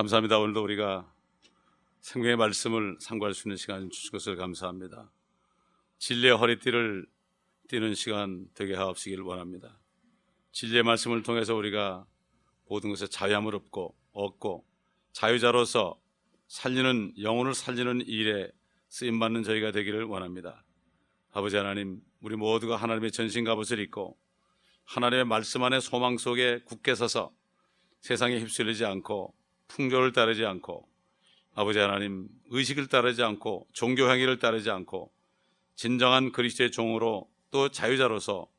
감사합니다. 오늘도 우리가 생명의 말씀을 상고할 수 있는 시간 주신 것을 감사합니다. 진리의 허리띠를 띠는 시간 되게 하옵시기를 원합니다. 진리의 말씀을 통해서 우리가 모든 것에 자유함을 얻고 자유자로서 살리는, 영혼을 살리는 일에 쓰임받는 저희가 되기를 원합니다. 아버지 하나님, 우리 모두가 하나님의 전신갑옷을 입고 하나님의 말씀 안에 소망 속에 굳게 서서 세상에 휩쓸리지 않고 풍조를 따르지 않고 아버지 하나님 의식을 따르지 않고 종교 행위를 따르지 않고 진정한 그리스도의 종으로 또 자유자로서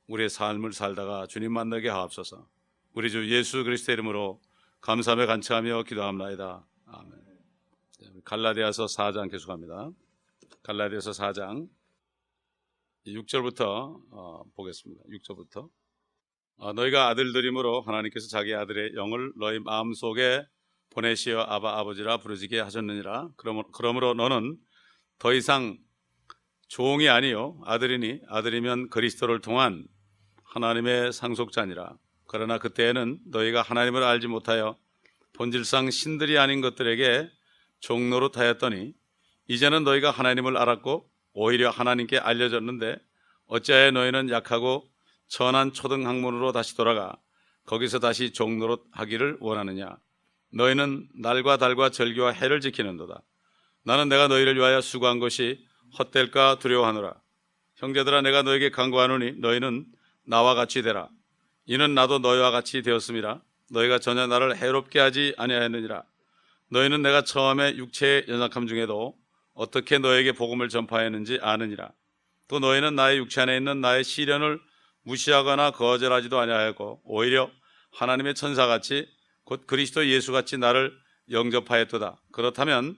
우리의 삶을 살다가 주님 만나게 하옵소서. 우리 주 예수 그리스도의 이름으로 감사하며 간청하며 기도합나이다. 아멘. 갈라디아서 4장 계속합니다. 갈라디아서 4장 6절부터 보겠습니다. 6절부터 너희가 아들들이므로 하나님께서 자기 아들의 영을 너희 마음속에 보내시어 아바 아버지라 부르시게 하셨느니라. 그러므로 너는 더 이상 종이 아니요 아들이니 아들이면 그리스도를 통한 하나님의 상속자니라. 그러나 그때에는 너희가 하나님을 알지 못하여 본질상 신들이 아닌 것들에게 종노릇하였더니 이제는 너희가 하나님을 알았고 오히려 하나님께 알려졌는데 어찌하여 너희는 약하고 천한 초등학문으로 다시 돌아가 거기서 다시 종노릇하기를 원하느냐. 너희는 날과 달과 절기와 해를 지키는도다. 나는 내가 너희를 위하여 수고한 것이 헛될까 두려워하노라. 형제들아, 내가 너에게 간구하노니 너희는 나와 같이 되라. 이는 나도 너희와 같이 되었음이라. 너희가 전혀 나를 해롭게 하지 아니하였느니라. 너희는 내가 처음에 육체의 연약함 중에도 어떻게 너에게 복음을 전파했는지 아느니라. 또 너희는 나의 육체 안에 있는 나의 시련을 무시하거나 거절하지도 아니하였고 오히려 하나님의 천사같이 곧 그리스도 예수같이 나를 영접하였도다. 그렇다면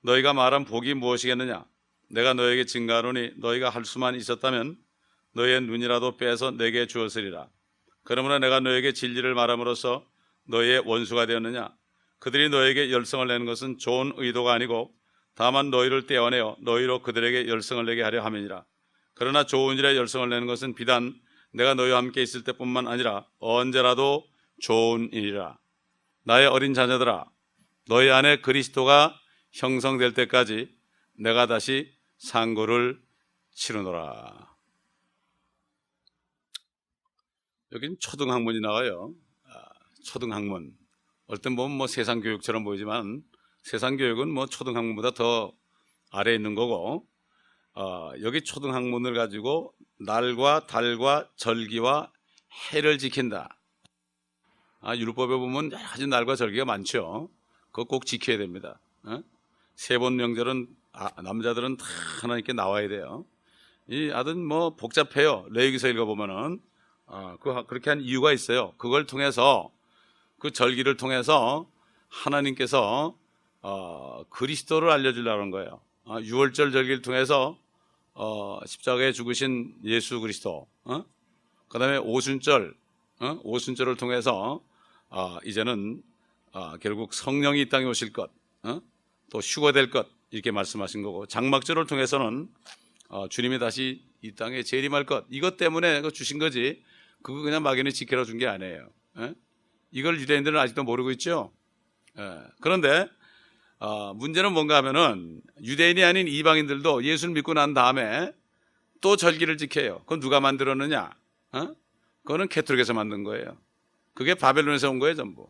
너희가 말한 복이 무엇이겠느냐? 내가 너에게 증거하노니 너희가 할 수만 있었다면 너희의 눈이라도 빼서 내게 주었으리라. 그러므로 내가 너에게 진리를 말함으로써 너희의 원수가 되었느냐? 그들이 너에게 열성을 내는 것은 좋은 의도가 아니고 다만 너희를 떼어내어 너희로 그들에게 열성을 내게 하려 함이니라. 그러나 좋은 일에 열성을 내는 것은 비단 내가 너희와 함께 있을 때뿐만 아니라 언제라도 좋은 일이라. 나의 어린 자녀들아, 너희 안에 그리스도가 형성될 때까지 내가 다시 상고를 치르노라. 여기는 초등학문이 나와요. 초등학문. 어떤 보면 뭐 세상 교육처럼 보이지만 세상 교육은 뭐 초등학문보다 더 아래에 있는 거고, 여기 초등학문을 가지고 날과 달과 절기와 해를 지킨다. 율법에 보면 여러 가지 날과 절기가 많죠. 그거 꼭 지켜야 됩니다. 세번 명절은 남자들은 다 하나님께 나와야 돼요. 이 아든 뭐 복잡해요. 레위기서 읽어보면은 그렇게 한 이유가 있어요. 그걸 통해서 그 절기를 통해서 하나님께서 그리스도를 알려주려는 거예요. 유월절 절기를 통해서 십자가에 죽으신 예수 그리스도, 그 다음에 오순절을 통해서 이제는 결국 성령이 이 땅에 오실 것, 또 휴거될 것, 이렇게 말씀하신 거고, 장막절을 통해서는 주님이 다시 이 땅에 재림할 것, 이것 때문에 주신 거지 그거 그냥 막연히 지켜라 준 게 아니에요. 이걸 유대인들은 아직도 모르고 있죠. 그런데 문제는 뭔가 하면은 유대인이 아닌 이방인들도 예수를 믿고 난 다음에 또 절기를 지켜요. 그건 누가 만들었느냐? 그거는 캐톨릭에서 만든 거예요. 그게 바벨론에서 온 거예요, 전부.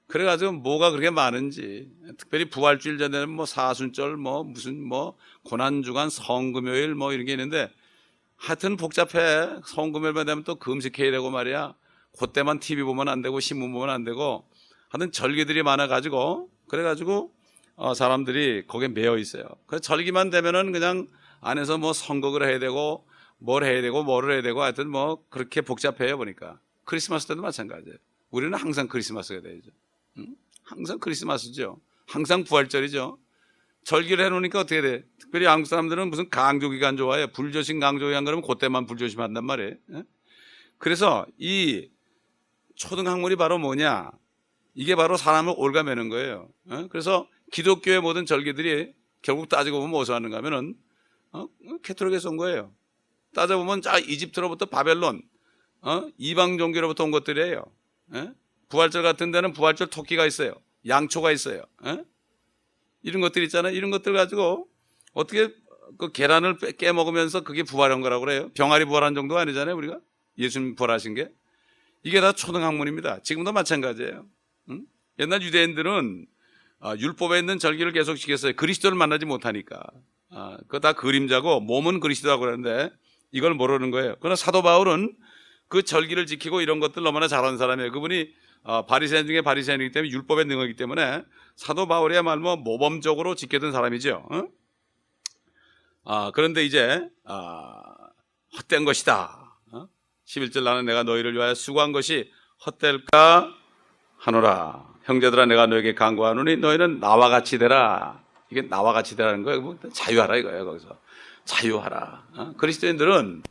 그래가지고 뭐가 그렇게 많은지, 특별히 부활주일 전에는 뭐 사순절, 뭐 무슨 뭐 고난주간, 성금요일 뭐 이런 게 있는데 하여튼 복잡해. 성금요일만 되면 또 금식해야 되고 말이야. 그때만 TV 보면 안 되고 신문 보면 안 되고 하여튼 절기들이 많아가지고 그래가지고 사람들이 거기에 매여 있어요. 그래서 절기만 되면은 그냥 안에서 뭐 선곡을 해야 되고 뭘 해야 되고 뭐를 해야 되고 하여튼 뭐 그렇게 복잡해요. 보니까 크리스마스 때도 마찬가지예요. 우리는 항상 크리스마스가 되죠. 항상 크리스마스죠. 항상 부활절이죠. 절기를 해놓으니까 어떻게 돼? 특별히 한국 사람들은 무슨 강조기간 좋아해요. 불조심 강조기간 그러면 그때만 불조심한단 말이에요. 그래서 이 초등학문이 바로 뭐냐? 이게 바로 사람을 올가매는 거예요. 그래서 기독교의 모든 절기들이 결국 따지고 보면 뭐서 하는가 하면은 캐톨릭에서 온 거예요. 따져보면 이집트로부터 바벨론, 이방 종교로부터 온 것들이에요. 부활절 같은 데는 부활절 토끼가 있어요. 양초가 있어요. 이런 것들 있잖아요. 이런 것들 가지고 어떻게 그 계란을 깨먹으면서 그게 부활한 거라고 그래요. 병아리 부활한 정도 아니잖아요. 우리가 예수님 부활하신 게. 이게 다 초등학문입니다. 지금도 마찬가지예요. 옛날 유대인들은 율법에 있는 절기를 계속 지켰어요. 그리스도를 만나지 못하니까. 그거 다 그림자고 몸은 그리스도라고 그러는데 이걸 모르는 거예요. 그러나 사도 바울은 그 절기를 지키고 이런 것들 너무나 잘하는 사람이에요. 그분이 바리새인 중에 바리새인이기 때문에 율법의 능하기 때문에 사도 바울이야말로 모범적으로 지켰던 사람이죠. 그런데 이제 헛된 것이다. 11절 나는 내가 너희를 위하여 수고한 것이 헛될까 하노라. 형제들아 내가 너에게 간구하노니 너희는 나와 같이 되라. 이게 나와 같이 되라는 거예요. 자유하라 이거예요. 거기서 자유하라. 그리스도인들은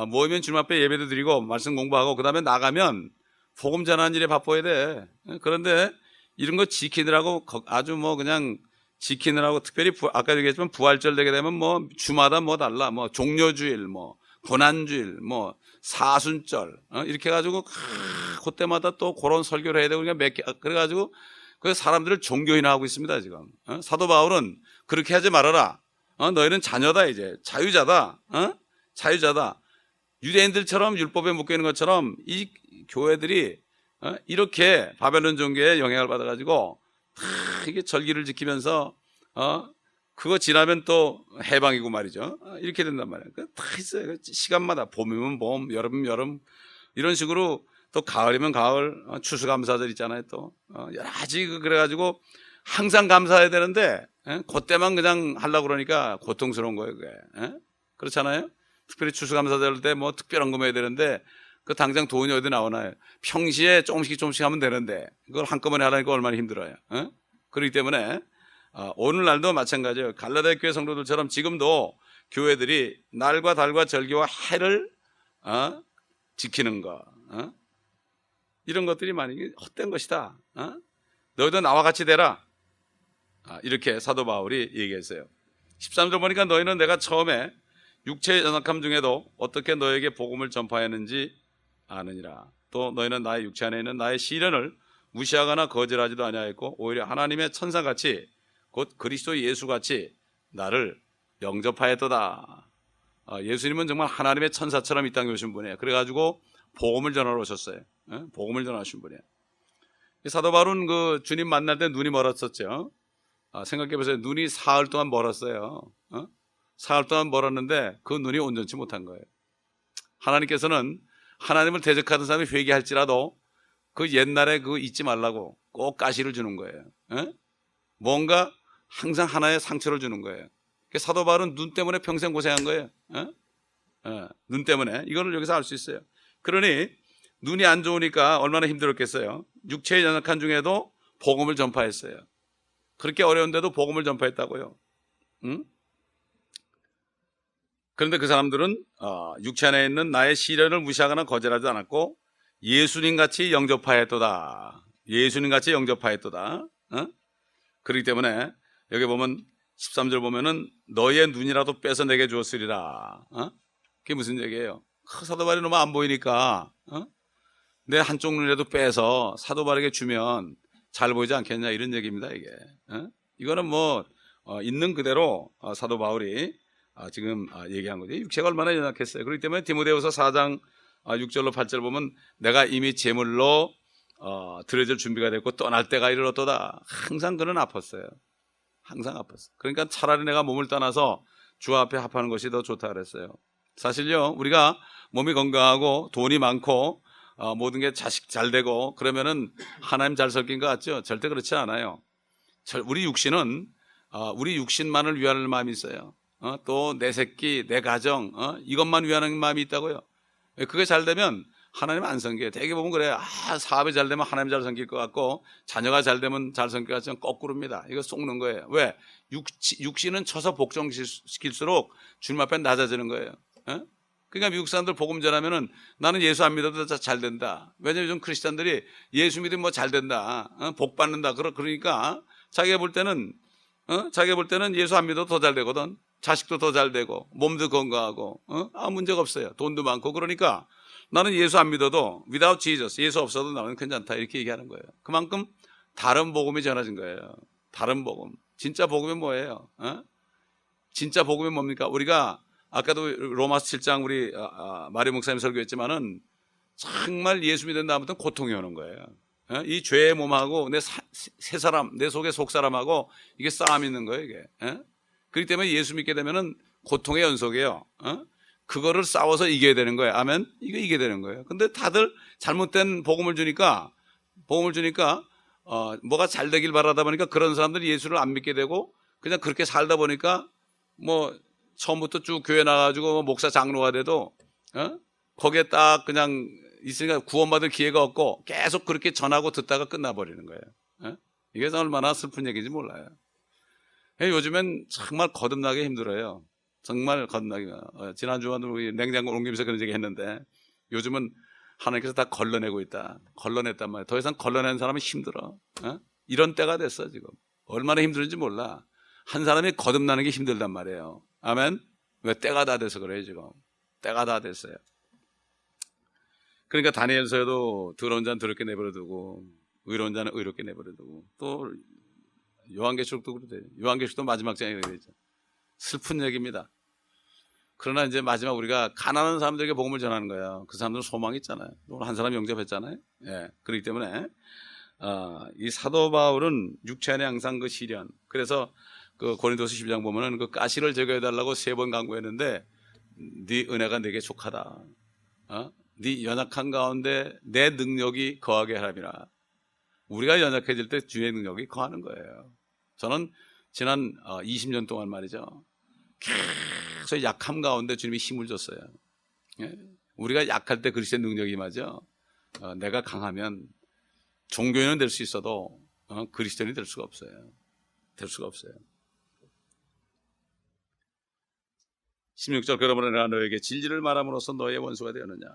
모이면 주님 앞에 예배도 드리고 말씀 공부하고 그 다음에 나가면 복음 전하는 일에 바빠야 돼. 그런데 이런 거 지키느라고 아주 뭐 그냥 지키느라고 특별히 아까 얘기했지만 부활절 되게 되면 뭐 주마다 뭐 달라. 뭐 종료주일, 뭐 고난주일, 뭐 사순절 이렇게 해가지고 그때마다 또 그런 설교를 해야 되고 그러니까 그래가지고 그 사람들을 종교인화하고 있습니다 지금. 사도 바울은 그렇게 하지 말아라. 너희는 자녀다 이제 자유자다. 자유자다. 유대인들처럼 율법에 묶여 있는 것처럼 이 교회들이 이렇게 바벨론 종교에 영향을 받아가지고 이게 절기를 지키면서 그거 지나면 또 해방이고 말이죠. 이렇게 된단 말이에요. 다 있어요. 시간마다 봄이면 봄, 여름이면 여름 이런 식으로 또 가을이면 가을, 추수감사절 있잖아요. 또 여러 가지 그래가지고 항상 감사해야 되는데 그때만 그냥 하려고 그러니까 고통스러운 거예요. 그게 그렇잖아요. 특별히 추수감사절 때 뭐 특별한 거 해야 되는데 그 당장 돈이 어디 나오나요? 평시에 조금씩 하면 되는데 그걸 한꺼번에 하라니까 얼마나 힘들어요. 그렇기 때문에 오늘날도 마찬가지예요. 갈라디아 교회 성도들처럼 지금도 교회들이 날과 달과 절기와 해를 지키는 거 이런 것들이 많이 헛된 것이다. 너희도 나와 같이 되라. 이렇게 사도 바울이 얘기했어요. 13절 보니까 너희는 내가 처음에 육체의 연약함 중에도 어떻게 너에게 복음을 전파했는지 아느니라. 또 너희는 나의 육체 안에 있는 나의 시련을 무시하거나 거절하지도 아니하였고 오히려 하나님의 천사같이 곧 그리스도 예수같이 나를 영접하였도다. 예수님은 정말 하나님의 천사처럼 이 땅에 오신 분이에요. 그래가지고 복음을 전하러 오셨어요. 복음을 전하신 분이에요. 사도 바울은 그 주님 만날 때 눈이 멀었었죠. 생각해보세요. 눈이 사흘 동안 멀었어요. 사흘 동안 멀었는데 그 눈이 온전치 못한 거예요. 하나님께서는 하나님을 대적하던 사람이 회개할지라도 그 옛날에 그거 잊지 말라고 꼭 가시를 주는 거예요. 뭔가 항상 하나의 상처를 주는 거예요. 사도 바울은 눈 때문에 평생 고생한 거예요. 눈 때문에. 이거를 여기서 알 수 있어요. 그러니 눈이 안 좋으니까 얼마나 힘들었겠어요. 육체의 연약한 중에도 복음을 전파했어요. 그렇게 어려운데도 복음을 전파했다고요. 그런데 그 사람들은 육체 안에 있는 나의 시련을 무시하거나 거절하지 않았고 예수님같이 영접하였도다. 예수님같이 영접하였도다. 그렇기 때문에 여기 보면 13절 보면은 너의 눈이라도 빼서 내게 주었으리라. 그게 무슨 얘기예요? 사도 바울이 너무 안 보이니까 내 한쪽 눈이라도 빼서 사도 바울에게 주면 잘 보이지 않겠냐 이런 얘기입니다. 이게 이거는 뭐 있는 그대로 사도 바울이 지금 얘기한 거죠. 육체가 얼마나 연약했어요. 그렇기 때문에 디모데후서 4장 6절로 8절 보면 내가 이미 제물로 드려질 준비가 됐고 떠날 때가 이르렀도다. 항상 그는 아팠어요. 항상 아팠어요. 그러니까 차라리 내가 몸을 떠나서 주 앞에 합하는 것이 더 좋다 그랬어요. 사실요, 우리가 몸이 건강하고 돈이 많고 모든 게 자식 잘 되고 그러면은 하나님 잘 섬긴 것 같죠? 절대 그렇지 않아요. 우리 육신은 우리 육신만을 위하는 마음이 있어요. 또 내 새끼, 내 가정 이것만 위하는 마음이 있다고요. 그게 잘 되면 하나님 안 섬겨요. 대개 보면 그래요. 사업이 잘 되면 하나님 잘 섬길 것 같고 자녀가 잘 되면 잘 섬길 것 같지만 거꾸로입니다. 이거 속는 거예요. 왜? 육신은 쳐서 복종시킬수록 주님 앞에 낮아지는 거예요. 그러니까 미국 사람들 복음 전하면은 나는 예수 안 믿어도 잘 된다. 왜냐면 요즘 크리스찬들이 예수 믿으면 뭐 잘 된다. 복 받는다. 그러니까 자기가 볼 때는 예수 안 믿어도 더 잘 되거든. 자식도 더 잘 되고 몸도 건강하고 아무 문제가 없어요. 돈도 많고 그러니까 나는 예수 안 믿어도 without Jesus 예수 없어도 나는 괜찮다 이렇게 얘기하는 거예요. 그만큼 다른 복음이 전해진 거예요. 다른 복음. 진짜 복음이 뭐예요? 진짜 복음이 뭡니까? 우리가 아까도 로마서 7장 우리 마리 목사님 설교했지만은 정말 예수 믿은 다음부터 고통이 오는 거예요. 이 죄의 몸하고 새 사람, 내 속의 속 사람하고 이게 싸움이 있는 거예요, 이게. 그렇기 때문에 예수 믿게 되면은 고통의 연속이에요. 그거를 싸워서 이겨야 되는 거예요. 아멘. 이거 이겨야 되는 거예요. 근데 다들 잘못된 복음을 주니까 뭐가 잘 되길 바라다 보니까 그런 사람들이 예수를 안 믿게 되고 그냥 그렇게 살다 보니까 뭐 처음부터 쭉 교회 나가지고 목사 장로가 돼도 거기에 딱 그냥 있으니까 구원받을 기회가 없고 계속 그렇게 전하고 듣다가 끝나버리는 거예요. 이게 얼마나 슬픈 얘기인지 몰라요. 요즘엔 정말 거듭나기 힘들어요. 정말 거듭나기. 지난주에도 우리 냉장고 옮기면서 그런 얘기 했는데 요즘은 하나님께서 다 걸러내고 있다. 걸러냈단 말이에요. 더 이상 걸러내는 사람은 힘들어. 이런 때가 됐어 지금. 얼마나 힘들은지 몰라. 한 사람이 거듭나는 게 힘들단 말이에요. 아멘. 왜? 때가 다 돼서 그래요 지금. 때가 다 됐어요. 그러니까 다니엘서에도 더러운 자는 더럽게 내버려두고 의로운 자는 의롭게 내버려두고 또 요한계시록도 그러대요. 요한계시록도 마지막 장에 그러죠. 슬픈 얘기입니다. 그러나 이제 마지막 우리가 가난한 사람들에게 복음을 전하는 거예요. 그 사람들은 소망이 있잖아요. 오늘 한 사람 영접했잖아요. 예. 그렇기 때문에 이 사도 바울은 육체 안에 항상 그 시련. 그래서 그 고린도서 12장 보면은 그 가시를 제거해 달라고 3번 강구했는데 네 은혜가 내게 족하다. 네 연약한 가운데 내 능력이 거하게 하람이라. 우리가 연약해질 때 주의 능력이 거하는 거예요. 저는 지난 20년 동안 말이죠. 계속 약함 가운데 주님이 힘을 줬어요. 예? 우리가 약할 때 그리스도의 능력이 임하죠. 내가 강하면 종교인은 될 수 있어도 그리스도인이 될 수가 없어요. 될 수가 없어요. 16절 그러므로 내가 너에게 진리를 말함으로써 너의 원수가 되었느냐.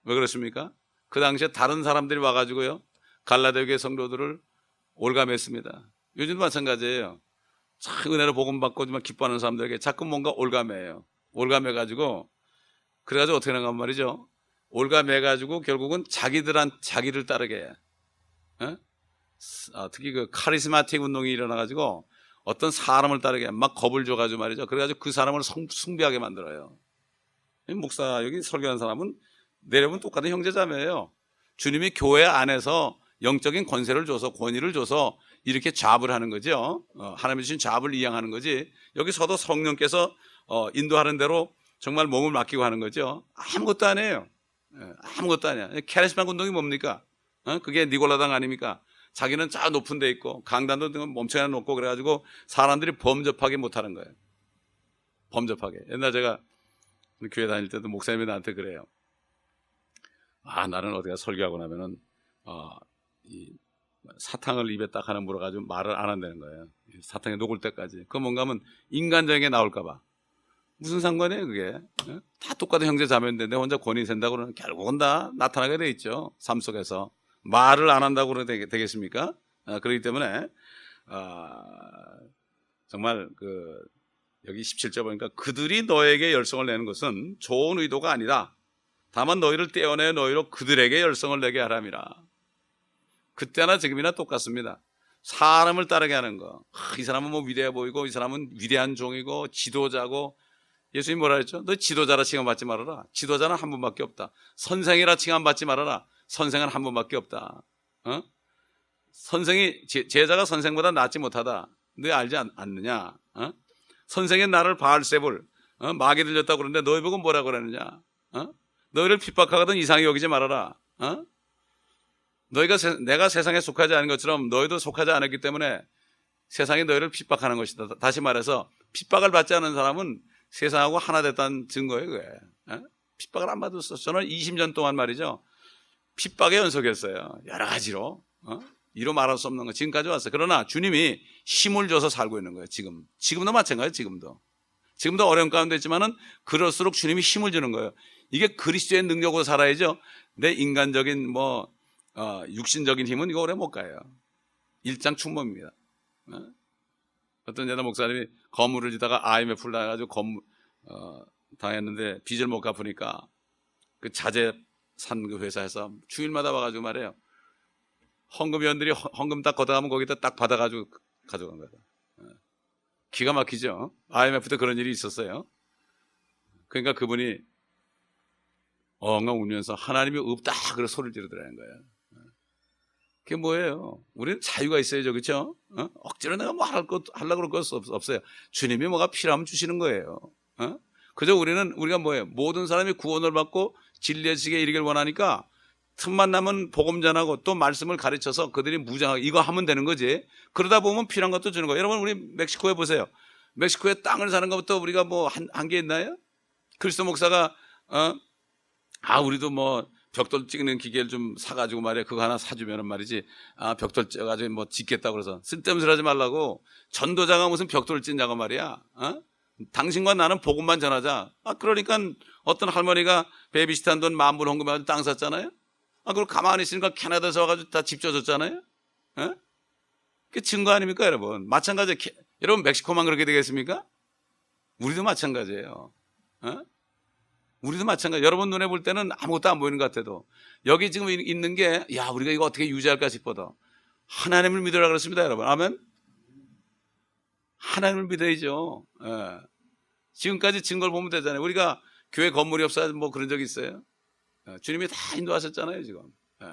왜 그렇습니까? 그 당시에 다른 사람들이 와가지고요 갈라디아 교회 성도들을 올감했습니다. 요즘도 마찬가지예요. 참 은혜로 복음 받고 기뻐하는 사람들에게 자꾸 뭔가 올감해요. 올감해가지고 그래가지고 어떻게 나간 말이죠. 올감해가지고 결국은 자기를 따르게 해. 특히 그 카리스마틱 운동이 일어나가지고 어떤 사람을 따르게 막 겁을 줘가지고 말이죠. 그래가지고 그 사람을 숭배하게 만들어요. 목사 여기 설교하는 사람은 내려면 똑같은 형제자매예요. 주님이 교회 안에서 영적인 권세를 줘서 권위를 줘서 이렇게 잡을 하는 거죠. 하나님이 주신 잡을 이양하는 거지. 여기서도 성령께서 인도하는 대로 정말 몸을 맡기고 하는 거죠. 아무것도 안 해요. 아무것도 아니야. 카리스마 운동이 뭡니까? 그게 니골라당 아닙니까? 자기는 저 높은 데 있고 강단도 멈춰야 놓고 그래가지고 사람들이 범접하게 못하는 거예요. 범접하게. 옛날 제가 교회 다닐 때도 목사님이 나한테 그래요. 나는 어디가 설교하고 나면은 이 사탕을 입에 딱 하나 물어가지고 말을 안 한다는 거예요. 사탕이 녹을 때까지. 그 뭔가 하면 인간적인 게 나올까봐. 무슨 상관이에요 그게? 다 똑같은 형제 자매인데 내 혼자 권위 센다고 그러면 결국은 다 나타나게 돼 있죠. 삶 속에서. 말을 안 한다고 그러면 되겠습니까? 그렇기 때문에 정말 여기 17절 보니까 그들이 너에게 열성을 내는 것은 좋은 의도가 아니다. 다만 너희를 떼어내 너희로 그들에게 열성을 내게 하람이라. 그때나 지금이나 똑같습니다. 사람을 따르게 하는 거. 이 사람은 뭐 위대해 보이고 이 사람은 위대한 종이고 지도자고. 예수님이 뭐라 했죠? 너 지도자라 칭함받지 말아라. 지도자는 한 분밖에 없다. 선생이라 칭함받지 말아라. 선생은 한 분밖에 없다. 제자가 선생보다 낫지 못하다. 너 알지 않느냐? 선생이 나를 바알세불 마귀 들렸다고 그러는데 너희 보고 뭐라고 그러느냐? 너희를 핍박하거든 이상히 여기지 말아라. 내가 세상에 속하지 않은 것처럼 너희도 속하지 않았기 때문에 세상이 너희를 핍박하는 것이다. 다시 말해서 핍박을 받지 않은 사람은 세상하고 하나 됐다는 증거예요. 그게. 핍박을 안 받았어. 저는 20년 동안 말이죠. 핍박의 연속이었어요. 여러 가지로. 이로 말할 수 없는 거 지금까지 왔어요. 그러나 주님이 힘을 줘서 살고 있는 거예요. 지금도 마찬가지예요. 지금도 어려운 가운데 있지만은 그럴수록 주님이 힘을 주는 거예요. 이게 그리스도의 능력으로 살아야죠. 내 인간적인 육신적인 힘은 이거 오래 못 가요. 일장 충범입니다. 어떤 여자 목사님이 건물을 지다가 IMF를 당해가지고 당했는데 빚을 못 갚으니까 그 자재 산 그 회사에서 주일마다 와가지고 말해요. 헌금위원들이 헌금 딱 걷어가면 거기다 딱 받아가지고 가져간 거다. 기가 막히죠. IMF 때 그런 일이 있었어요. 그러니까 그분이 엉엉 울면서 하나님이 없다 그래 소리를 지르더라는 거예요. 그게 뭐예요? 우리는 자유가 있어야죠, 그렇죠? 억지로 내가 뭐 하려고 그럴 것 없어요. 주님이 뭐가 필요하면 주시는 거예요. 그저 우리가 뭐예요? 모든 사람이 구원을 받고 진리의 지식에 이르길 원하니까 틈만 나면 복음 전하고 또 말씀을 가르쳐서 그들이 무장하고 이거 하면 되는 거지. 그러다 보면 필요한 것도 주는 거예요. 여러분 우리 멕시코에 보세요. 멕시코에 땅을 사는 것부터 우리가 뭐 한 게 있나요? 그리스도 목사가 우리도 뭐 벽돌 찍는 기계를 좀 사가지고 말이야 그거 하나 사주면은 말이지 벽돌 찍어가지고 뭐 짓겠다고 그래서 쓸데없는 소리 하지 말라고. 전도자가 무슨 벽돌을 찍냐고 말이야. 당신과 나는 복음만 전하자. 그러니까 어떤 할머니가 베이비시트한 돈 10,000불 헌금해가지고 땅 샀잖아요. 그걸 가만히 있으니까 캐나다에서 와가지고 다 집 줘줬잖아요. 그게 증거 아닙니까 여러분? 마찬가지예요. 여러분 멕시코만 그렇게 되겠습니까? 우리도 마찬가지예요. 우리도 마찬가지예요. 여러분 눈에 볼 때는 아무것도 안 보이는 것 같아도 여기 지금 있는 게 우리가 이거 어떻게 유지할까 싶어도 하나님을 믿으라 그랬습니다 여러분. 아멘. 하나님을 믿어야죠. 지금까지 증거를 보면 되잖아요. 우리가 교회 건물이 없어서 뭐 그런 적이 있어요? 주님이 다 인도하셨잖아요 지금.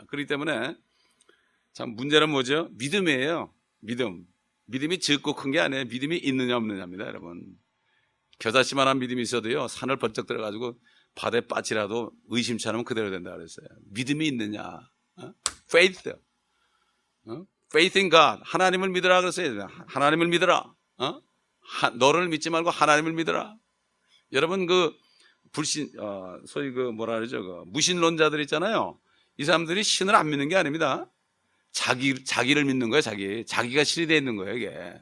그렇기 때문에 참 문제는 뭐죠? 믿음이에요. 믿음이 적고 큰 게 아니에요. 믿음이 있느냐 없느냐입니다 여러분. 겨자씨만한 믿음이 있어도요 산을 번쩍 들어가지고 바다에 빠지라도 의심치 않으면 그대로 된다 그랬어요. 믿음이 있느냐. faith in God. 하나님을 믿으라 그랬어요. 하나님을 믿으라. 너를 믿지 말고 하나님을 믿으라. 여러분 소위 뭐라 그러죠? 무신론자들 있잖아요. 이 사람들이 신을 안 믿는 게 아닙니다. 자기를 믿는 거예요. 자기가 신이 되어 있는 거예요 이게.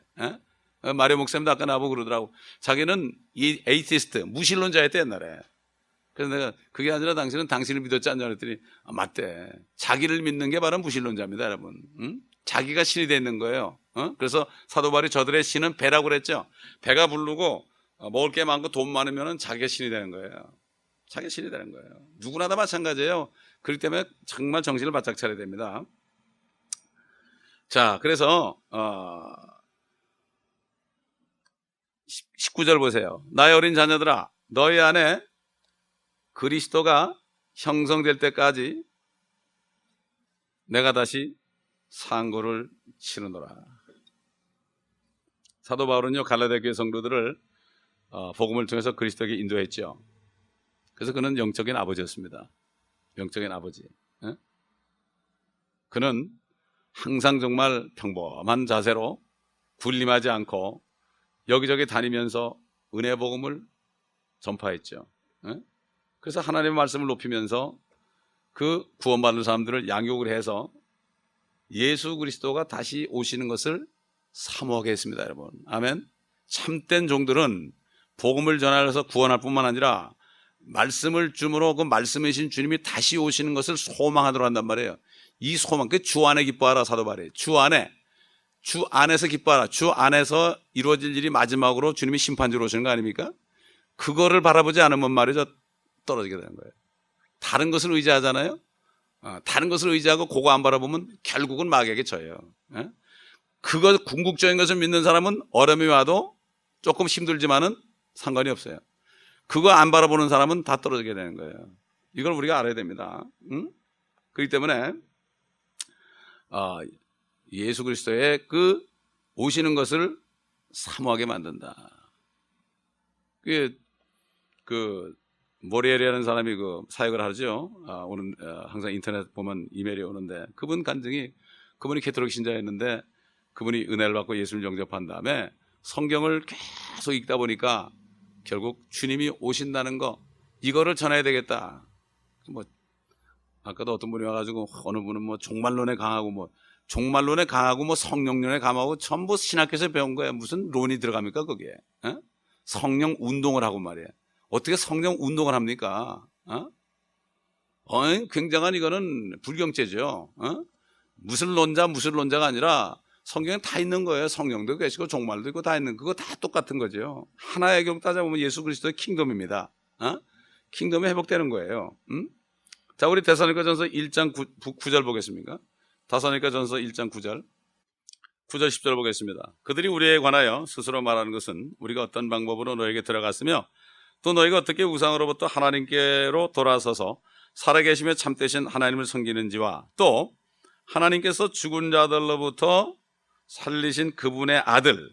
마리오 목사님도 아까 나보고 그러더라고. 자기는 이 에이티스트 무신론자였대 옛날에. 그래서 내가 그게 아니라 당신은 당신을 믿었지 않냐 그랬더니 맞대. 자기를 믿는 게 바로 무신론자입니다 여러분. 자기가 신이 되어 있는 거예요. 그래서 사도 바울이 저들의 신은 배라고 그랬죠. 배가 부르고 먹을 게 많고 돈 많으면 자기가 신이 되는 거예요. 자기가 신이 되는 거예요. 누구나 다 마찬가지예요. 그렇기 때문에 정말 정신을 바짝 차려야 됩니다. 자, 그래서 19절 보세요. 나의 어린 자녀들아 너희 안에 그리스도가 형성될 때까지 내가 다시 상고를 치르노라. 사도 바울은요 갈라디아 교회 성도들을 복음을 통해서 그리스도에게 인도했죠. 그래서 그는 영적인 아버지였습니다. 영적인 아버지. 그는 항상 정말 평범한 자세로 군림하지 않고 여기저기 다니면서 은혜 복음을 전파했죠. 그래서 하나님의 말씀을 높이면서 그 구원받는 사람들을 양육을 해서 예수 그리스도가 다시 오시는 것을 사모하게 했습니다 여러분. 아멘. 참된 종들은 복음을 전하여서 구원할 뿐만 아니라 말씀을 줌으로 그 말씀이신 주님이 다시 오시는 것을 소망하도록 한단 말이에요. 이 소망, 그 주 안에 기뻐하라 사도 바울이에요. 주 안에서 기뻐하라. 주 안에서 이루어질 일이 마지막으로 주님이 심판주로 오시는 거 아닙니까? 그거를 바라보지 않으면 말이죠 떨어지게 되는 거예요. 다른 것을 의지하잖아요. 다른 것을 의지하고 그거 안 바라보면 결국은 마귀에게 져요. 그거 궁극적인 것을 믿는 사람은 어려움이 와도 조금 힘들지만은 상관이 없어요. 그거 안 바라보는 사람은 다 떨어지게 되는 거예요. 이걸 우리가 알아야 됩니다. 그렇기 때문에 예수 그리스도의 그 오시는 것을 사모하게 만든다. 그 모리엘이라는 사람이 그 사역을 하죠. 항상 인터넷 보면 이메일이 오는데 그분이 캐톨릭 신자였는데 그분이 은혜를 받고 예수를 영접한 다음에 성경을 계속 읽다 보니까 결국 주님이 오신다는 거 이거를 전해야 되겠다. 뭐 아까도 어떤 분이 와가지고 어느 분은 뭐 종말론에 강하고 뭐 성령론에 강하고 전부 신학교에서 배운 거야. 무슨 론이 들어갑니까 거기에? 성령 운동을 하고 말이야. 어떻게 성령 운동을 합니까? 굉장한 이거는 불경죄죠. 무슨 론자가 아니라 성경에 다 있는 거예요. 성령도 계시고 종말도 있고 다 있는 그거 다 똑같은 거죠. 하나의 경우 따져보면 예수 그리스도의 킹덤입니다. 킹덤이 회복되는 거예요. 자, 우리 데살로니가전서 1장 9절 보겠습니까? 다사로니가전서 1장 9절 10절 보겠습니다. 그들이 우리에 관하여 스스로 말하는 것은 우리가 어떤 방법으로 너에게 들어갔으며 또 너희가 어떻게 우상으로부터 하나님께로 돌아서서 살아계시며 참되신 하나님을 섬기는지와 또 하나님께서 죽은 자들로부터 살리신 그분의 아들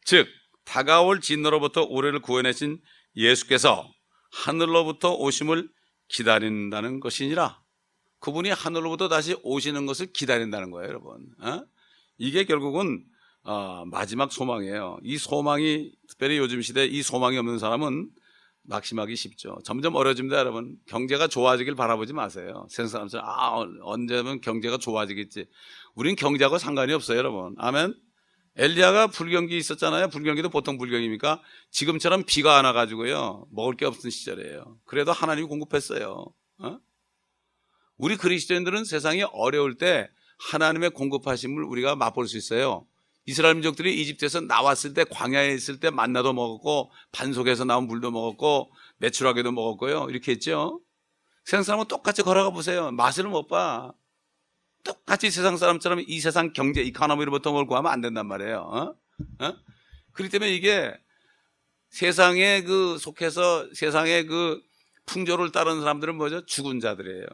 즉 다가올 진노로부터 우리를 구원하신 예수께서 하늘로부터 오심을 기다린다는 것이니라. 그분이 하늘로부터 다시 오시는 것을 기다린다는 거예요, 여러분. 이게 결국은 마지막 소망이에요. 이 소망이 특별히 요즘 시대에 이 소망이 없는 사람은 낙심하기 쉽죠. 점점 어려집니다, 여러분. 경제가 좋아지길 바라보지 마세요. 세상 사람처럼 언제면 경제가 좋아지겠지. 우린 경제하고 상관이 없어요, 여러분. 아멘. 엘리야가 불경기 있었잖아요. 불경기도 보통 불경입니까? 지금처럼 비가 안 와가지고요 먹을 게 없는 시절이에요. 그래도 하나님이 공급했어요. 우리 그리스도인들은 세상이 어려울 때 하나님의 공급하심을 우리가 맛볼 수 있어요. 이스라엘 민족들이 이집트에서 나왔을 때 광야에 있을 때 만나도 먹었고 반석에서 나온 물도 먹었고 메추라기도 먹었고요. 이렇게 했죠. 세상 사람은 똑같이 걸어가 보세요. 맛을 못 봐. 똑같이 세상 사람처럼 이 세상 경제 이코노미로부터 뭘 구하면 안 된단 말이에요. 그렇기 때문에 이게 세상에 속해서 세상의 풍조를 따르는 사람들은 뭐죠? 죽은 자들이에요.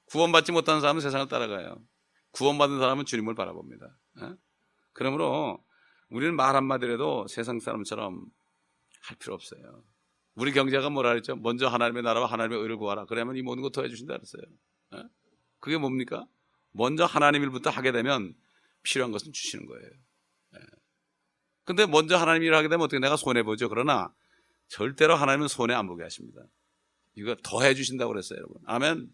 구원받지 못한 사람은 세상을 따라가요. 구원받은 사람은 주님을 바라봅니다. 그러므로 우리는 말 한마디라도 세상 사람처럼 할 필요 없어요. 우리 경제가 뭐라 그랬죠? 먼저 하나님의 나라와 하나님의 의를 구하라. 그러면 이 모든 거 더해 주신다 그랬어요. 그게 뭡니까? 먼저 하나님 일부터 하게 되면 필요한 것은 주시는 거예요. 근데 먼저 하나님 일을 하게 되면 어떻게 내가 손해보죠. 그러나 절대로 하나님은 손해 안 보게 하십니다. 이거 더해 주신다고 그랬어요, 여러분. 아멘.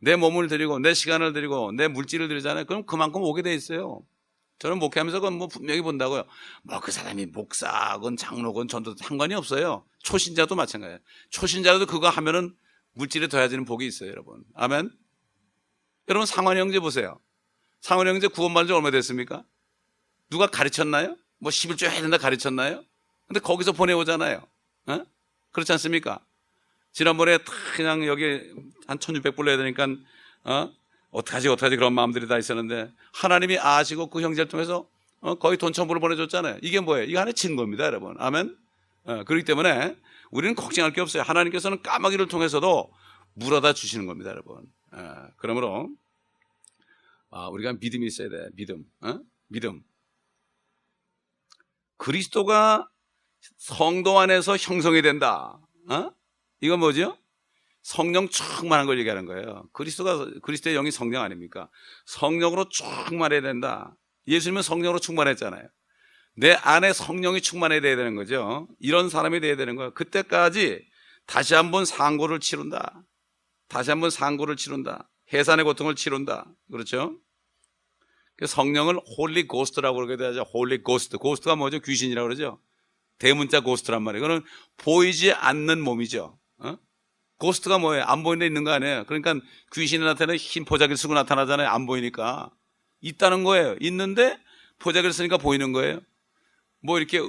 내 몸을 드리고 내 시간을 드리고 내 물질을 드리잖아요. 그럼 그만큼 오게 돼 있어요. 저는 목회하면서 그건 뭐 분명히 본다고요. 뭐 그 사람이 목사건 장로건 전도 상관이 없어요. 초신자도 마찬가지예요. 초신자도 그거 하면은 물질에 더해지는 복이 있어요, 여러분. 아멘. 여러분 상환 형제 보세요. 상환 형제 구원받은 지 얼마 됐습니까? 누가 가르쳤나요? 뭐 11조 해야 된다 가르쳤나요? 근데 거기서 보내오잖아요. 그렇지 않습니까? 지난번에 그냥 여기 한 1600불 내야 되니까 어떡하지 그런 마음들이 다 있었는데 하나님이 아시고 그 형제를 통해서 거의 돈 1000불을 보내줬잖아요. 이게 뭐예요? 이거 하나의 증거입니다, 여러분. 아멘. 그렇기 때문에 우리는 걱정할 게 없어요. 하나님께서는 까마귀를 통해서도 물어다 주시는 겁니다, 여러분. 그러므로 우리가 믿음이 있어야 돼. 믿음. 그리스도가 성도 안에서 형성이 된다. 이건 뭐죠? 성령 충만한 걸 얘기하는 거예요. 그리스도의 영이 성령 아닙니까? 성령으로 충만해야 된다. 예수님은 성령으로 충만했잖아요. 내 안에 성령이 충만해야 되는 거죠. 이런 사람이 돼야 되는 거예요. 그때까지 다시 한번 상고를 치룬다. 해산의 고통을 치룬다. 그렇죠? 성령을 홀리 고스트라고 그러게 되죠. 홀리 고스트. 고스트가 뭐죠? 귀신이라고 그러죠. 대문자 고스트란 말이에요. 그거는 보이지 않는 몸이죠. 고스트가 뭐예요? 안 보이는 데 있는 거 아니에요. 그러니까 귀신이 나타나면 흰 포자기를 쓰고 나타나잖아요. 안 보이니까. 있다는 거예요. 있는데 포자기를 쓰니까 보이는 거예요. 뭐 이렇게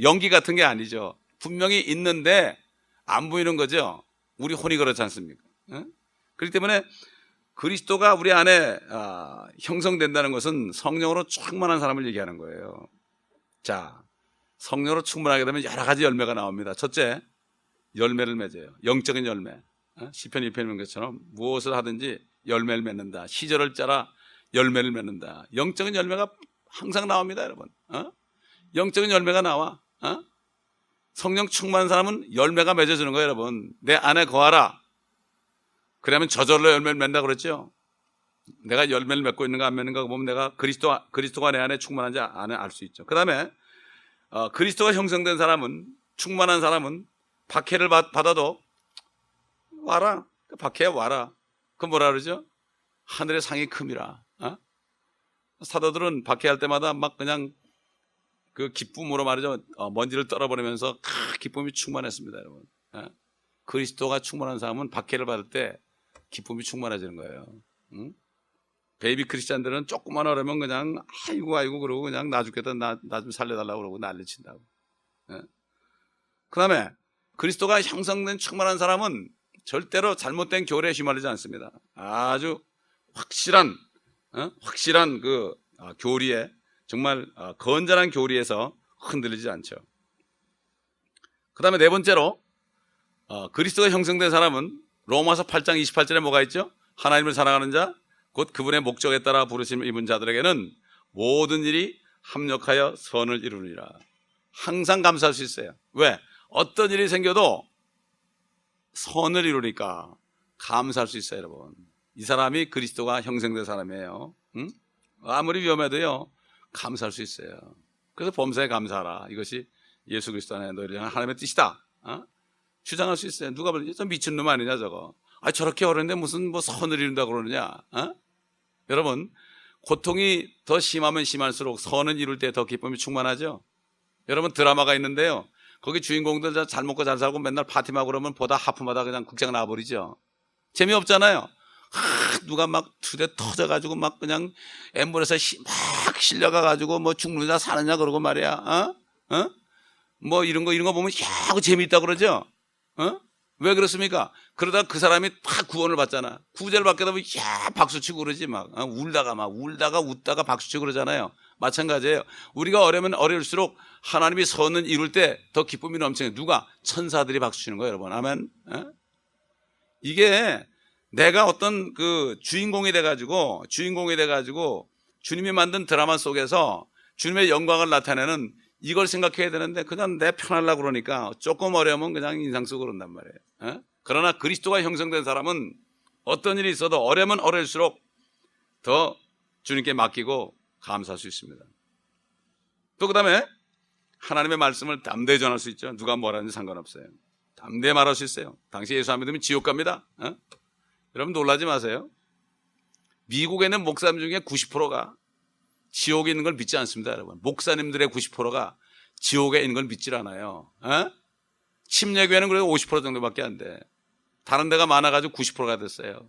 연기 같은 게 아니죠. 분명히 있는데 안 보이는 거죠. 우리 혼이 그렇지 않습니까? 그렇기 때문에 그리스도가 우리 안에 형성된다는 것은 성령으로 충만한 사람을 얘기하는 거예요. 자, 성령으로 충만하게 되면 여러 가지 열매가 나옵니다. 첫째, 열매를 맺어요. 영적인 열매. 시편 1편인 것처럼 무엇을 하든지 열매를 맺는다. 시절을 짜라 열매를 맺는다. 영적인 열매가 항상 나옵니다, 여러분. 영적인 열매가 나와. 성령 충만한 사람은 열매가 맺어지는 거예요, 여러분. 내 안에 거하라. 그러면 저절로 열매를 맺는다 그랬죠. 내가 열매를 맺고 있는가 안 맺는가 보면 내가 그리스도가 내 안에 충만한지 안 알 수 있죠. 그 다음에 그리스도가 형성된 사람은, 충만한 사람은 박해를 받아도 와라. 박해에 와라. 그 뭐라 그러죠? 하늘의 상이 큼이라. 사도들은 박해할 때마다 막 그냥 그 기쁨으로 말이죠. 먼지를 떨어버리면서 기쁨이 충만했습니다, 여러분. 그리스도가 충만한 사람은 박해를 받을 때 기쁨이 충만해지는 거예요. 베이비 크리스찬들은 조금만 어려면 그냥 아이고 그러고 그냥 나 죽겠다, 나 좀 살려달라고 그러고 난리친다고. 그 다음에 그리스도가 형성된 충만한 사람은 절대로 잘못된 교례에 휘말리지 않습니다. 아주 확실한 그 교리에 정말 건전한 교리에서 흔들리지 않죠. 그 다음에 네 번째로 그리스도가 형성된 사람은 로마서 8장 28절에 뭐가 있죠? 하나님을 사랑하는 자 곧 그분의 목적에 따라 부르심을 입은 자들에게는 모든 일이 합력하여 선을 이루느니라. 항상 감사할 수 있어요. 왜? 어떤 일이 생겨도 선을 이루니까 감사할 수 있어요, 여러분. 이 사람이 그리스도가 형성된 사람이에요. 응? 아무리 위험해도요 감사할 수 있어요. 그래서 범사에 감사하라. 이것이 예수 그리스도 안에 너희를 향한 하나님의 뜻이다. 주장할 수 있어요. 누가 보면 저 미친놈 아니냐 저거. 저렇게 어려운데 무슨 뭐 선을 이룬다 그러느냐. 여러분, 고통이 더 심하면 심할수록 선을 이룰 때 더 기쁨이 충만하죠. 여러분, 드라마가 있는데요, 거기 주인공들 잘 먹고 잘 살고 맨날 파티만 그러면 보다 하품하다 그냥 극장 나와버리죠. 재미없잖아요. 누가 막 두대 터져가지고 막 그냥 앰뷸런스에 막 실려가가지고 뭐 죽느냐 사느냐 그러고 말이야. 뭐 이런 거 보면 야, 재미있다 그러죠. 왜 그렇습니까? 그러다 그 사람이 다 구원을 받잖아. 구제를 받게 되면 야, 박수치고 그러지 막. 울다가 웃다가 박수치고 그러잖아요. 마찬가지예요. 우리가 어려우면 어려울수록 하나님이 선을 이룰 때 더 기쁨이 넘치는, 누가? 천사들이 박수치는 거예요, 여러분. 아멘. 이게 내가 어떤 그 주인공이 돼가지고 주님이 만든 드라마 속에서 주님의 영광을 나타내는 이걸 생각해야 되는데 그냥 내 편하려고 그러니까 조금 어려우면 그냥 인상 쓰고 그런단 말이에요. 그러나 그리스도가 형성된 사람은 어떤 일이 있어도 어려우면 어려울수록 더 주님께 맡기고 감사할 수 있습니다. 또 그 다음에 하나님의 말씀을 담대히 전할 수 있죠. 누가 뭐라 하는지 상관없어요. 담대히 말할 수 있어요. 당시 예수 안 믿으면 지옥 갑니다. 여러분 놀라지 마세요. 미국에는 목사님 중에 90%가 지옥에 있는 걸 믿지 않습니다, 여러분. 목사님들의 90%가 지옥에 있는 걸 믿질 않아요. 침례교회는 그래도 50% 정도밖에 안 돼. 다른 데가 많아가지고 90%가 됐어요.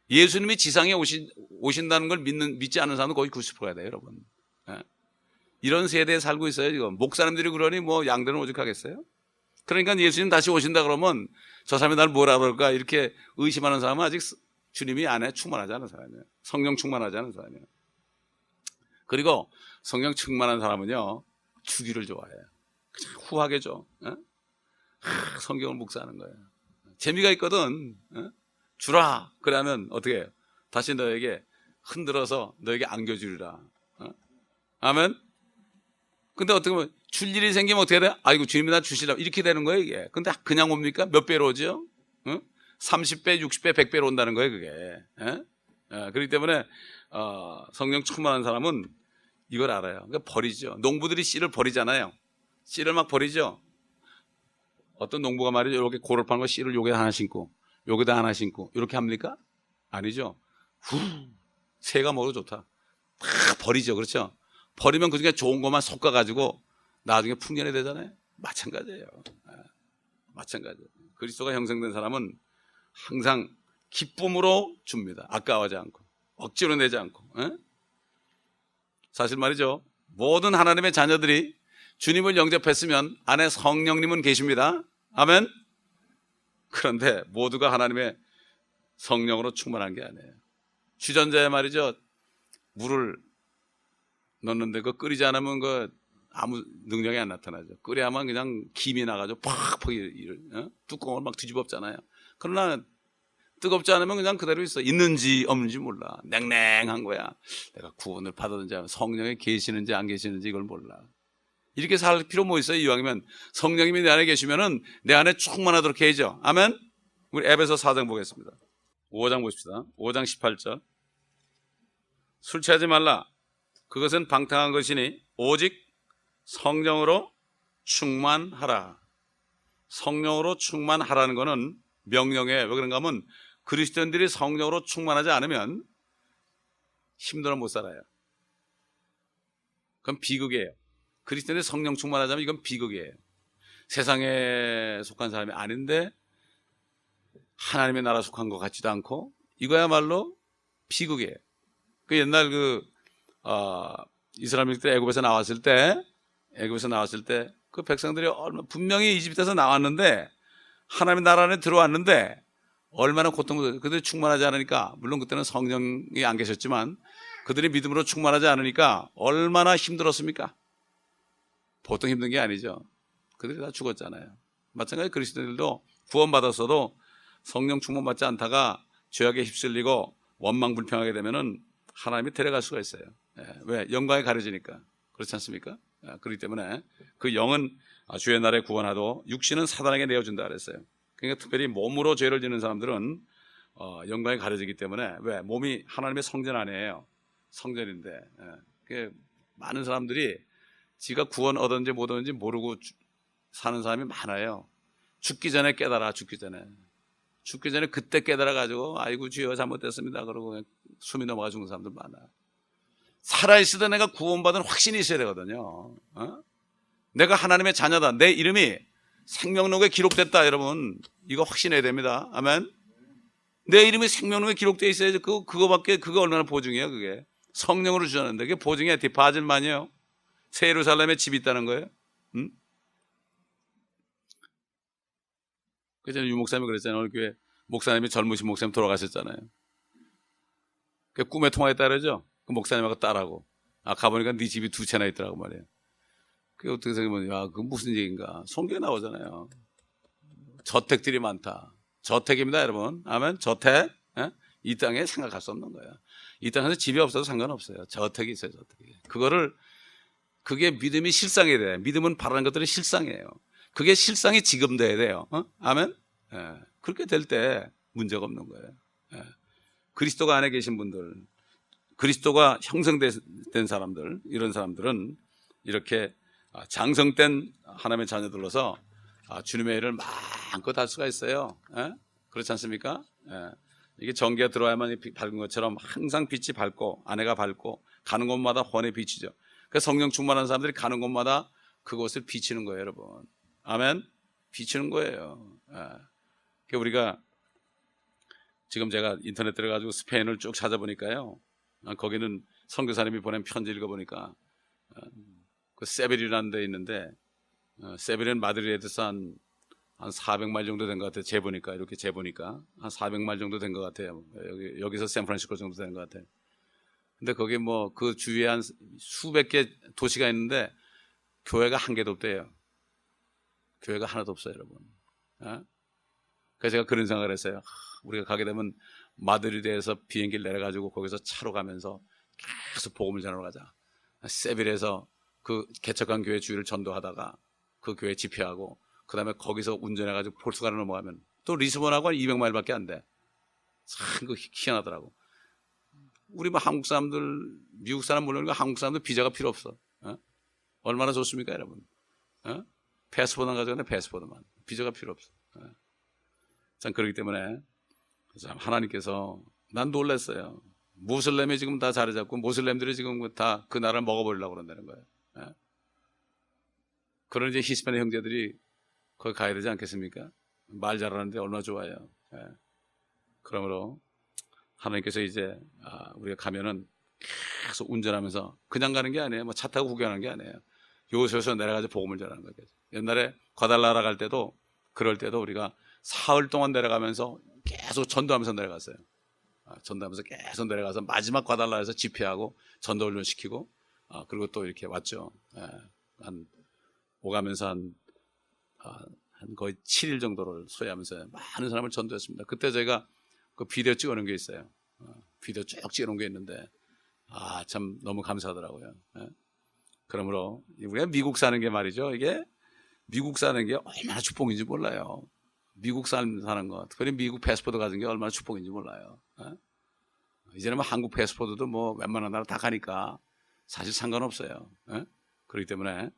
예수님이 지상에 오신다는 걸 믿지 않는 사람은 거의 90%가 돼요, 여러분. 이런 세대에 살고 있어요, 지금. 목사님들이 그러니 뭐 양들은 오죽하겠어요? 그러니까 예수님 다시 오신다 그러면 저 사람이 날 뭐라 그럴까 이렇게 의심하는 사람은 아직 주님이 안에 충만하지 않은 사람이에요. 성령 충만하지 않은 사람이에요. 그리고 성령 충만한 사람은요, 주기를 좋아해요. 그냥 후하게 줘. 성경을 묵상하는 거예요. 재미가 있거든. 주라. 그러면 어떻게 해요? 다시 너에게 흔들어서 너에게 안겨주리라. 아멘. 근데 어떻게 보면 줄 일이 생기면 어떻게 돼요? 아이고 주님이 나 주시라 이렇게 되는 거예요 이게. 근데 그냥 옵니까? 몇 배로 오죠? 30배, 60배, 100배로 온다는 거예요 그게. 그렇기 때문에 성령 충만한 사람은 이걸 알아요. 그러니까 버리죠. 농부들이 씨를 버리잖아요. 씨를 막 버리죠. 어떤 농부가 말이죠, 이렇게 고를 파는 거 씨를 여기다 하나 심고 여기다 하나 심고 이렇게 합니까? 아니죠. 새가 먹어도 좋다. 다 버리죠. 그렇죠? 버리면 그중에 좋은 것만 섞어가지고 나중에 풍년이 되잖아요. 마찬가지예요. 마찬가지예요. 그리스도가 형성된 사람은 항상 기쁨으로 줍니다. 아까워하지 않고 억지로 내지 않고. 사실 말이죠, 모든 하나님의 자녀들이 주님을 영접했으면 안에 성령님은 계십니다. 아멘. 그런데 모두가 하나님의 성령으로 충만한 게 아니에요. 주전자에 말이죠, 물을 넣는데 그 끓이지 않으면 그 아무 능력이 안 나타나죠. 끓여야만 그냥 김이 나가지고 팍팍 뚜껑을 막 뒤집어 엎잖아요. 그러나 뜨겁지 않으면 그냥 그대로 있어. 있는지 없는지 몰라. 냉랭한 거야. 내가 구원을 받았는지 성령이 계시는지 안 계시는지 이걸 몰라. 이렇게 살 필요 뭐 있어요? 이왕이면 성령님이 내 안에 계시면은 내 안에 충만하도록 해야죠. 아멘. 우리 에베소 4장 보겠습니다. 5장 보십시다. 5장 18절. 술 취하지 말라. 그것은 방탕한 것이니 오직 성령으로 충만하라. 성령으로 충만하라는 것은 명령에, 왜 그런가 하면 그리스도인들이 성령으로 충만하지 않으면 힘들어 못 살아요. 그건 비극이에요. 그리스도인들이 성령 충만하자면 이건 비극이에요. 세상에 속한 사람이 아닌데 하나님의 나라 속한 것 같지도 않고 이거야말로 비극이에요. 그 옛날 이스라엘민족들이 애굽에서 나왔을 때 그 백성들이 분명히 이집트에서 나왔는데 하나님의 나라 안에 들어왔는데 얼마나 고통을, 그들이 충만하지 않으니까, 물론 그때는 성령이 안 계셨지만 그들이 믿음으로 충만하지 않으니까 얼마나 힘들었습니까? 보통 힘든 게 아니죠. 그들이 다 죽었잖아요. 마찬가지 그리스도인들도 구원받았어도 성령 충만받지 않다가 죄악에 휩쓸리고 원망불평하게 되면은 하나님이 데려갈 수가 있어요. 왜? 영광이 가려지니까. 그렇지 않습니까? 그렇기 때문에 그 영은 주의 날에 구원하도 육신은 사단에게 내어준다 그랬어요. 그러니까 특별히 몸으로 죄를 짓는 사람들은 영광이 가려지기 때문에, 왜? 몸이 하나님의 성전 아니에요. 성전인데, 많은 사람들이 지가 구원 얻었는지 못 얻었는지 모르고 사는 사람이 많아요. 죽기 전에 깨달아. 죽기 전에 그때 깨달아가지고 아이고 주여 잘못됐습니다 그러고 숨이 넘어가 죽는 사람들 많아. 살아있을 때 내가 구원받은 확신이 있어야 되거든요. 내가 하나님의 자녀다, 내 이름이 생명록에 기록됐다. 여러분, 이거 확신해야 됩니다. 아멘. 내 이름이 생명록에 기록되어 있어야지. 그거 얼마나 보증이에요. 그게 성령으로 주셨는데 그게 보증이야. 바질만이요. 새 예루살렘에 집이 있다는 거예요. 그전에 유 목사님이 그랬잖아요. 어느 교회 목사님이, 젊으신 목사님 돌아가셨잖아요. 그 꿈에 통화했다 그러죠. 그 목사님하고 딸하고 가보니까 네 집이 2채나 있더라고 말이에요. 그게 어떻게 생각하면, 야, 그건 무슨 얘기인가. 성경에 나오잖아요. 저택들이 많다. 저택입니다, 여러분. 아멘. 저택. 이 땅에 생각할 수 없는 거예요. 이 땅에서 집이 없어도 상관없어요. 저택이 있어요. 저택이. 그게 믿음이 실상이 돼. 믿음은 바라는 것들이 실상이에요. 그게 실상이 지금 돼야 돼요. 아멘. 그렇게 될 때 문제가 없는 거예요. 그리스도가 안에 계신 분들, 그리스도가 형성된 사람들, 이런 사람들은 이렇게 장성된 하나님의 자녀들로서 주님의 일을 마음껏 할 수가 있어요. 그렇지 않습니까? 이게 전기가 들어와야만 밝은 것처럼 항상 빛이 밝고 아내가 밝고 가는 곳마다 혼의 빛이죠. 그래서 성령 충만한 사람들이 가는 곳마다 그곳을 비치는 거예요, 여러분. 아멘. 비치는 거예요. 그러니까 우리가 지금 제가 인터넷 들어가지고 스페인을 쭉 찾아보니까요, 거기는 선교사님이 보낸 편지 읽어보니까 그 세빌이라는 데 있는데, 세빌은 마드리드에서 한 400마일 정도 된 것 같아요. 이렇게 재보니까 한 400마일 정도 된 것 같아요. 여기서 샌프란시스코 정도 되는 것 같아요. 근데 거기 뭐 그 주위에 한 수백 개 도시가 있는데 교회가 한 개도 없대요. 교회가 하나도 없어요, 여러분. 그래서 제가 그런 생각을 했어요. 우리가 가게 되면 마드리드에서 비행기를 내려가지고 거기서 차로 가면서 계속 복음을 전하러 가자. 세빌에서 그 개척한 교회 주위를 전도하다가 그 교회 집회하고, 그 다음에 거기서 운전해가지고 포르투갈을 넘어가면 또 리스본하고 한 200마일밖에 안 돼. 참 그 희한하더라고. 우리 뭐 한국 사람들, 미국 사람 물론 한국 사람들 비자가 필요 없어. 얼마나 좋습니까, 여러분? 패스포드만 가져가는데 패스포드만, 비자가 필요 없어. 참 그렇기 때문에 참 하나님께서, 난 놀랐어요. 모슬렘이 지금 다 자리 잡고 모슬렘들이 지금 다 그 나라를 먹어버리려고 그런다는 거예요. 그런 이제 히스패닉 형제들이 거기 가야 되지 않겠습니까? 말 잘하는데 얼마나 좋아요. 그러므로 하나님께서 이제 우리가 가면은 계속 운전하면서 그냥 가는 게 아니에요. 뭐 차 타고 구경하는 게 아니에요. 요소에서 내려가서 복음을 전하는 거예요. 옛날에 과달라라 갈 때도, 그럴 때도 우리가 사흘 동안 내려가면서 계속 전도하면서 내려갔어요. 전도하면서 계속 내려가서 마지막 과달라에서 집회하고 전도 훈련 시키고, 그리고 또 이렇게 왔죠. 한 오가면서 한 거의 7일 정도를 소요하면서 많은 사람을 전도했습니다. 그때 저희가 그 비디오 찍어놓은 게 있어요. 비디오 쭉 찍어놓은 게 있는데 참 너무 감사하더라고요. 그러므로 우리가 미국 사는 게 말이죠, 이게 미국 사는 게 얼마나 축복인지 몰라요. 미국 사는 거, 특별히 미국 패스포드 가진 게 얼마나 축복인지 몰라요. 이제는 뭐 한국 패스포드도 뭐 웬만한 나라 다 가니까 사실 상관없어요. 그렇기 때문에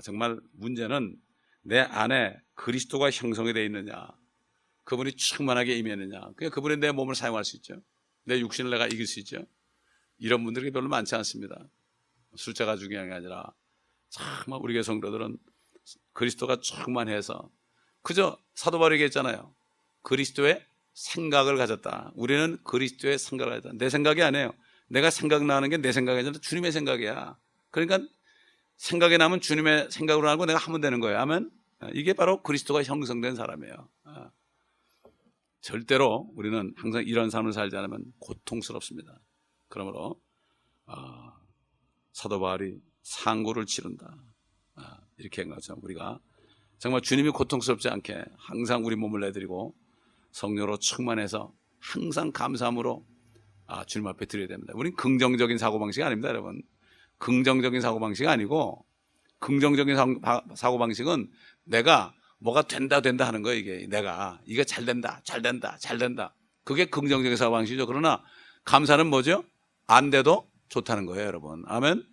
정말 문제는 내 안에 그리스도가 형성이 되어 있느냐, 그분이 충만하게 임했느냐, 그분이 내 몸을 사용할 수 있죠. 내 육신을 내가 이길 수 있죠. 이런 분들이 별로 많지 않습니다. 숫자가 중요한 게 아니라 정말 우리 교회 성도들은 그리스도가 충만해서, 그저 사도 바울이 얘기했잖아요. 그리스도의 생각을 가졌다. 우리는 그리스도의 생각을 가졌다. 내 생각이 아니에요. 내가 생각나는 게 내 생각이 아니라 주님의 생각이야. 그러니까 생각이 나면 주님의 생각으로 알고 내가 하면 되는 거예요. 아멘. 이게 바로 그리스도가 형성된 사람이에요. 절대로 우리는 항상 이런 삶을 살지 않으면 고통스럽습니다. 그러므로 사도 바울이 상고를 치른다, 이렇게 한 것처럼 우리가 정말 주님이 고통스럽지 않게 항상 우리 몸을 내드리고 성령으로 충만해서 항상 감사함으로 주님 앞에 드려야 됩니다. 우리는 긍정적인 사고방식이 아닙니다, 여러분. 긍정적인 사고방식이 아니고, 긍정적인 사고방식은 내가 뭐가 된다 하는 거예요. 이게 잘 된다. 그게 긍정적인 사고방식이죠. 그러나 감사는 뭐죠? 안 돼도 좋다는 거예요, 여러분. 아멘.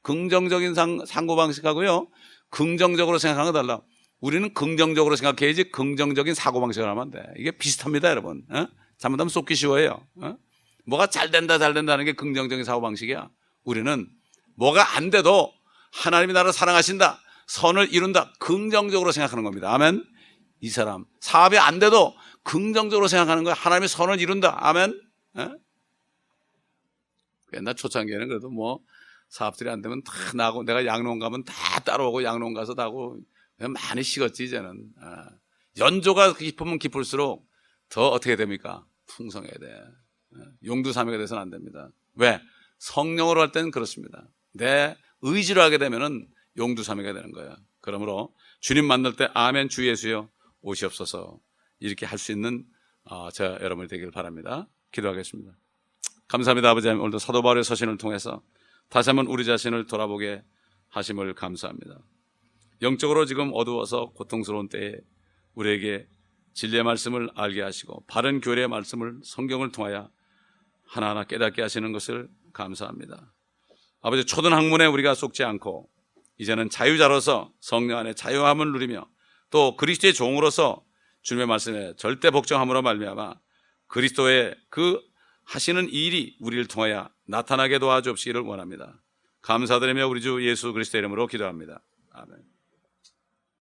긍정적인 사고방식하고요, 긍정적으로 생각하는 건 달라. 우리는 긍정적으로 생각해야지 긍정적인 사고방식을 하면 안 돼. 이게 비슷합니다, 여러분. 잘못하면 쏟기 쉬워요. 뭐가 잘 된다는 게 긍정적인 사고방식이야. 우리는 뭐가 안 돼도 하나님이 나를 사랑하신다, 선을 이룬다, 긍정적으로 생각하는 겁니다. 아멘. 이 사람 사업이 안 돼도 긍정적으로 생각하는 거야. 하나님이 선을 이룬다. 아멘. 옛날 초창기에는 그래도 뭐 사업들이 안 되면 다 나고, 내가 양농 가면 다 따라오고, 양농 가서 다 하고 많이 식었지. 이제는 연조가 깊으면 깊을수록 더 어떻게 됩니까? 풍성해야 돼. 용두사미가 돼서는 안 됩니다. 왜? 성령으로 할 때는 그렇습니다. 내 의지로 하게 되면은 용두사미가 되는 거예요. 그러므로 주님 만날 때 아멘 주 예수여 오시옵소서, 이렇게 할 수 있는 저 여러분이 되길 바랍니다. 기도하겠습니다. 감사합니다. 아버지 하나님, 오늘도 사도 바울의 서신을 통해서 다시 한번 우리 자신을 돌아보게 하심을 감사합니다. 영적으로 지금 어두워서 고통스러운 때에 우리에게 진리의 말씀을 알게 하시고 바른 교리의 말씀을 성경을 통하여 하나하나 깨닫게 하시는 것을 감사합니다. 아버지, 초등 학문에 우리가 속지 않고 이제는 자유자로서 성령 안에 자유함을 누리며 또 그리스도의 종으로서 주님의 말씀에 절대 복종함으로 말미암아 그리스도의 그 하시는 일이 우리를 통하여 나타나게 도와주옵시기를 원합니다. 감사드리며 우리 주 예수 그리스도의 이름으로 기도합니다. 아멘.